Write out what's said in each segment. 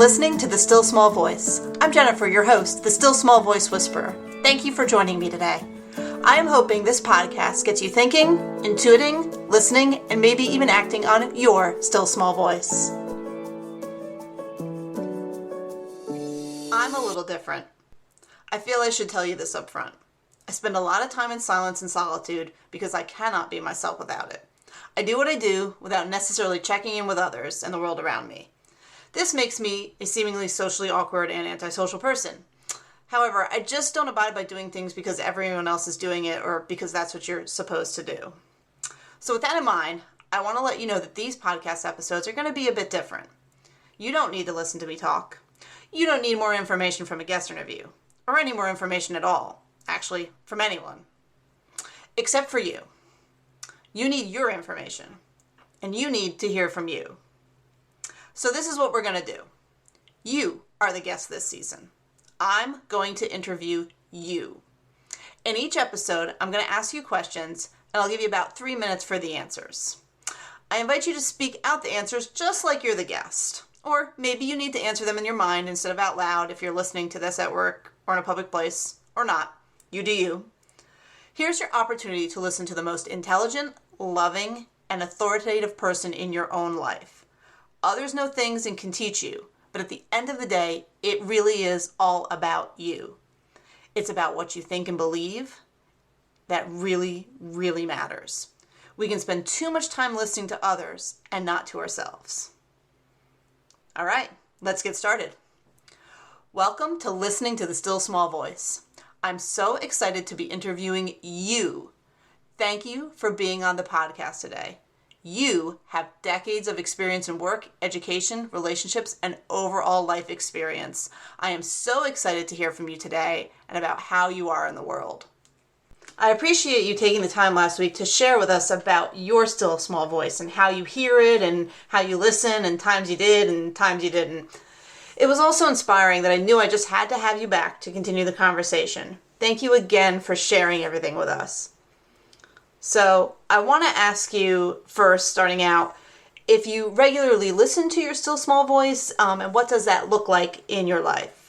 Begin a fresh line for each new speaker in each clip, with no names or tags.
listening to The Still Small Voice. I'm Jennifer, your host, the Still Small Voice Whisperer. Thank you for joining me today. I am hoping this podcast gets you thinking, intuiting, listening, and maybe even acting on your still small voice. I'm a little different. I feel I should tell you this up front. I spend a lot of time in silence and solitude because I cannot be myself without it. I do what I do without necessarily checking in with others and the world around me. This makes me a seemingly socially awkward and antisocial person. However, I just don't abide by doing things because everyone else is doing it or because that's what you're supposed to do. So with that in mind, I want to let you know that these podcast episodes are going to be a bit different. You don't need to listen to me talk. You don't need more information from a guest interview, or any more information at all, actually, from anyone. Except for you. You need your information, and you need to hear from you. So this is what we're going to do. You are the guest this season. I'm going to interview you. In each episode, I'm going to ask you questions, and I'll give you about 3 minutes for the answers. I invite you to speak out the answers just like you're the guest. Or maybe you need to answer them in your mind instead of out loud if you're listening to this at work or in a public place, or not. You do you. Here's your opportunity to listen to the most intelligent, loving, and authoritative person in your own life. Others know things and can teach you, but at the end of the day, it really is all about you. It's about what you think and believe that really, really matters. We can spend too much time listening to others and not to ourselves. All right, let's get started. Welcome to Listening to the Still Small Voice. I'm so excited to be interviewing you. Thank you for being on the podcast today. You have decades of experience in work, education, relationships, and overall life experience. I am so excited to hear from you today and about how you are in the world. I appreciate you taking the time last week to share with us about your still small voice and how you hear it and how you listen and times you did and times you didn't. It was also inspiring that I knew I just had to have you back to continue the conversation. Thank you again for sharing everything with us. So I want to ask you first, starting out, if you regularly listen to your still small voice, and what does that look like in your life?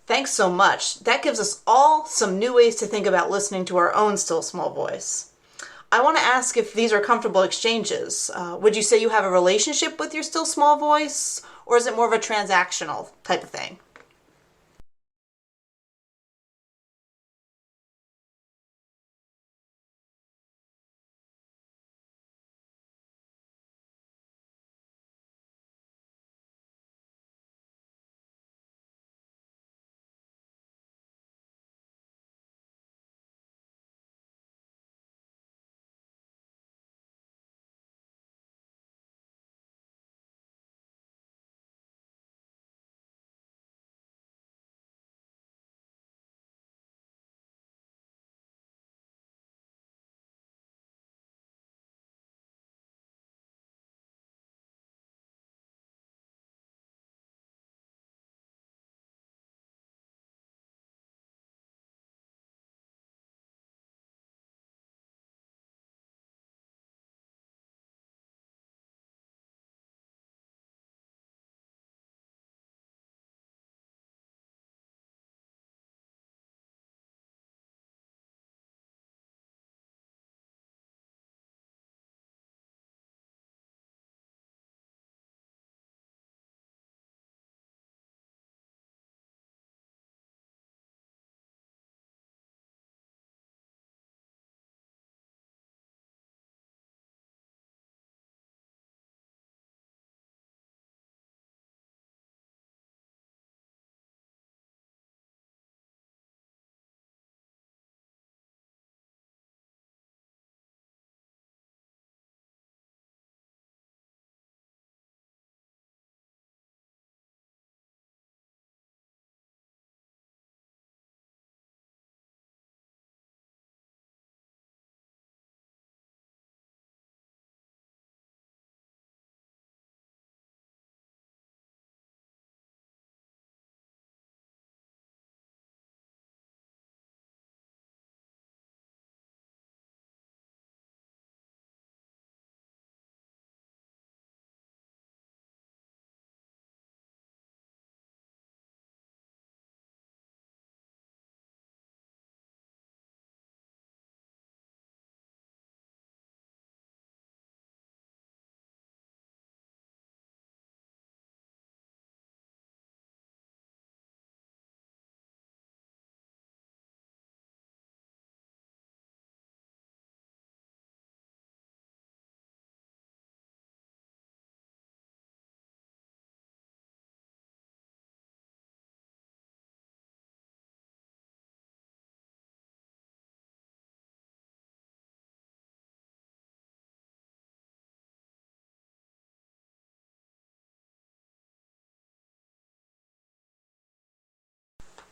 Thanks so much. That gives us all some new ways to think about listening to our own still small voice. I want to ask if these are comfortable exchanges. Would you say you have a relationship with your still small voice, or is it more of a transactional type of thing?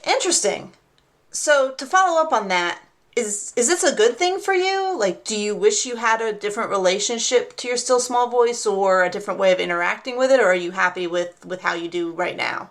Interesting. So to follow up on that, is this a good thing for you? Like, do you wish you had a different relationship to your still small voice or a different way of interacting with it, or are you happy with how you do right now?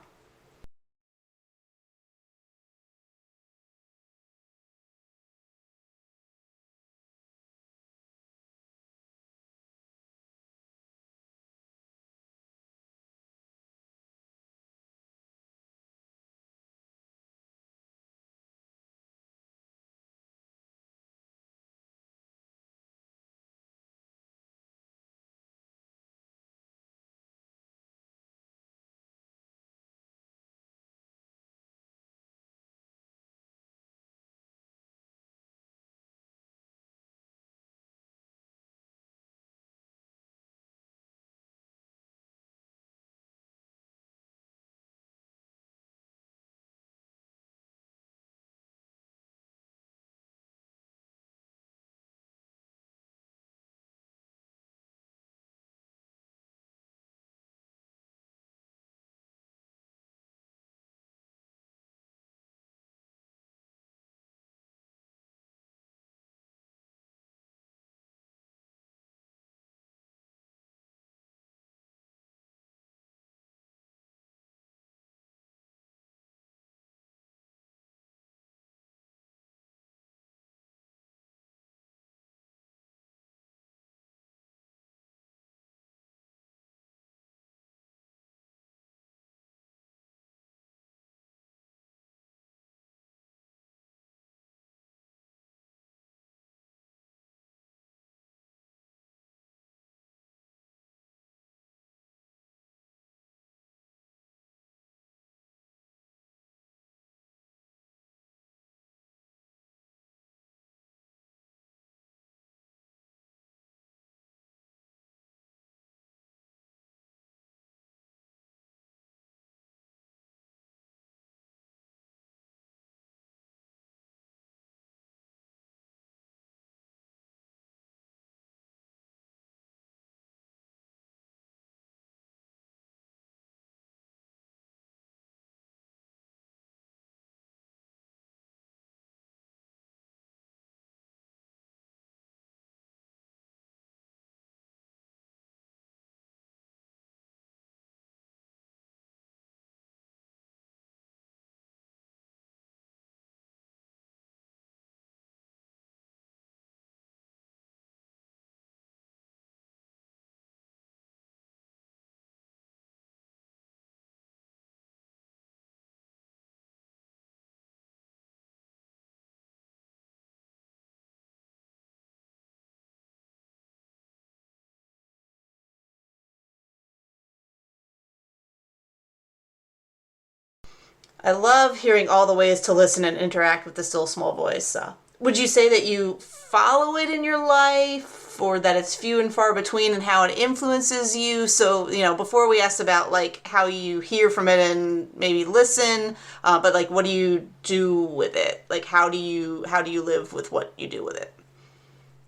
I love hearing all the ways to listen and interact with the still small voice. Would you say that you follow it in your life, or that it's few and far between and how it influences you? So, before we asked about like how you hear from it and maybe listen, but like what do you do with it? Like how do you live with what you do with it?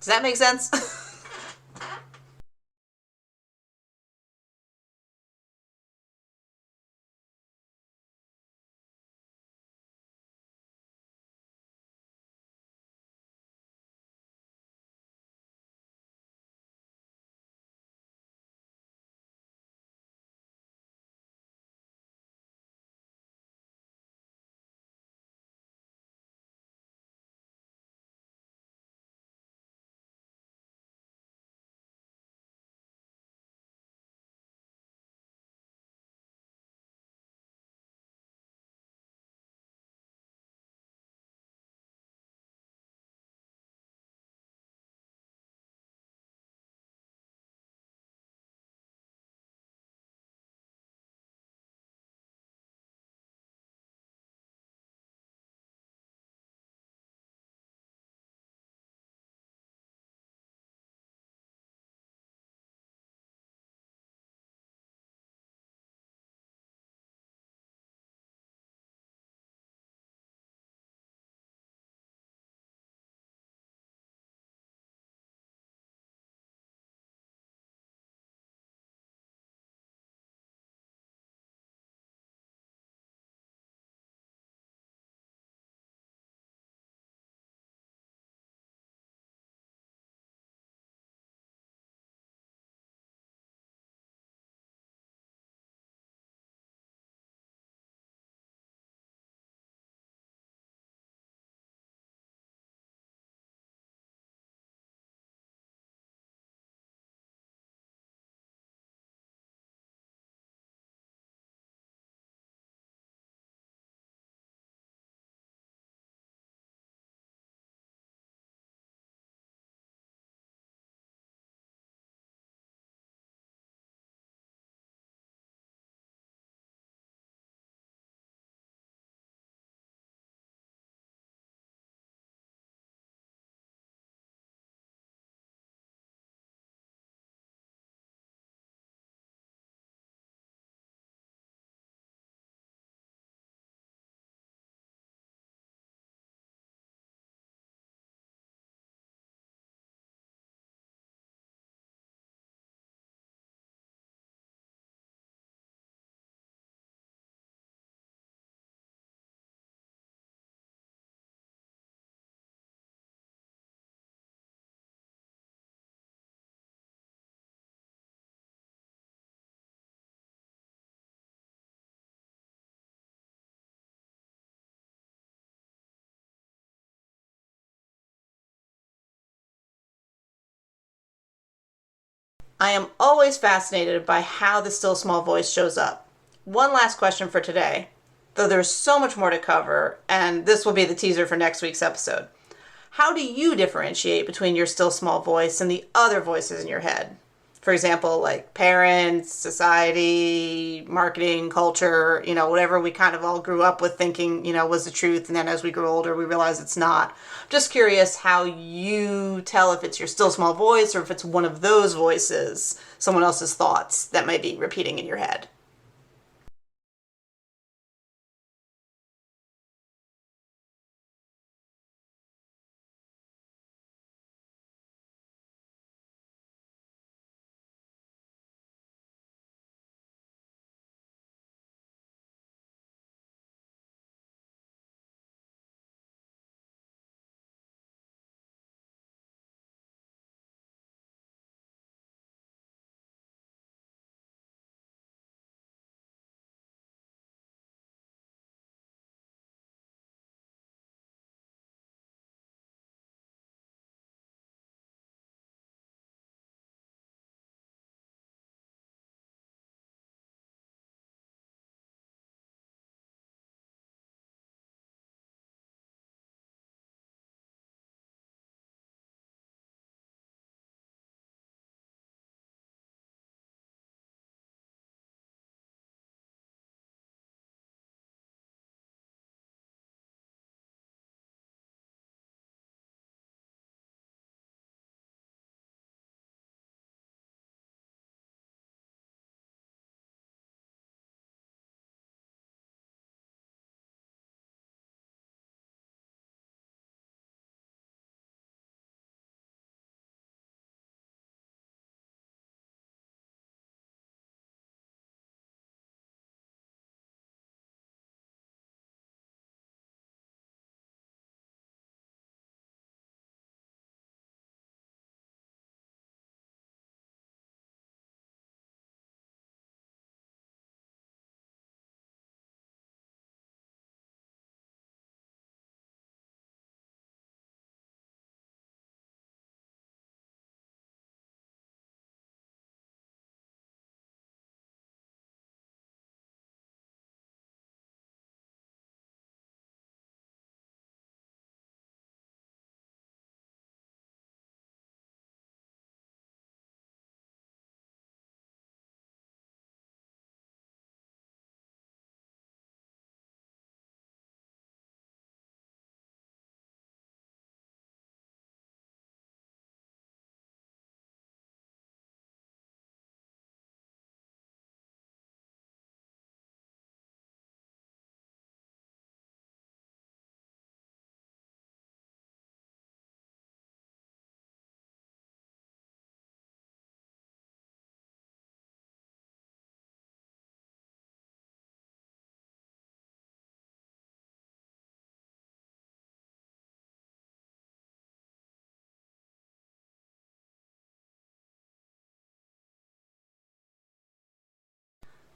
Does that make sense? I am always fascinated by how the still small voice shows up. One last question for today, though there's so much more to cover, and this will be the teaser for next week's episode. How do you differentiate between your still small voice and the other voices in your head? For example, like parents, society, marketing, culture, whatever we kind of all grew up with thinking, was the truth. And then as we grew older, we realize it's not. Just curious how you tell if it's your still small voice or if it's one of those voices, someone else's thoughts that might be repeating in your head.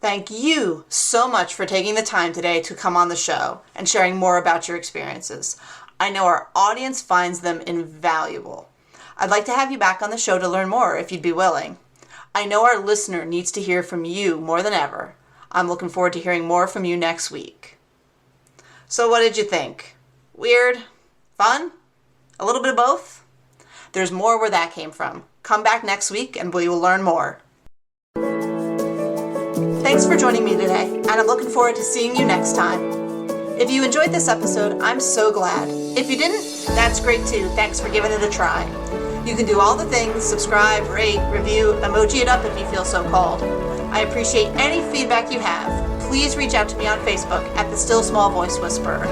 Thank you so much for taking the time today to come on the show and sharing more about your experiences. I know our audience finds them invaluable. I'd like to have you back on the show to learn more if you'd be willing. I know our listener needs to hear from you more than ever. I'm looking forward to hearing more from you next week. So what did you think? Weird? Fun? A little bit of both? There's more where that came from. Come back next week and we will learn more. Thanks for joining me today, and I'm looking forward to seeing you next time. If you enjoyed this episode, I'm so glad. If you didn't, that's great too. Thanks for giving it a try. You can do all the things: subscribe, rate, review, emoji it up if you feel so called. I appreciate any feedback you have. Please reach out to me on Facebook at The Still Small Voice Whisperer.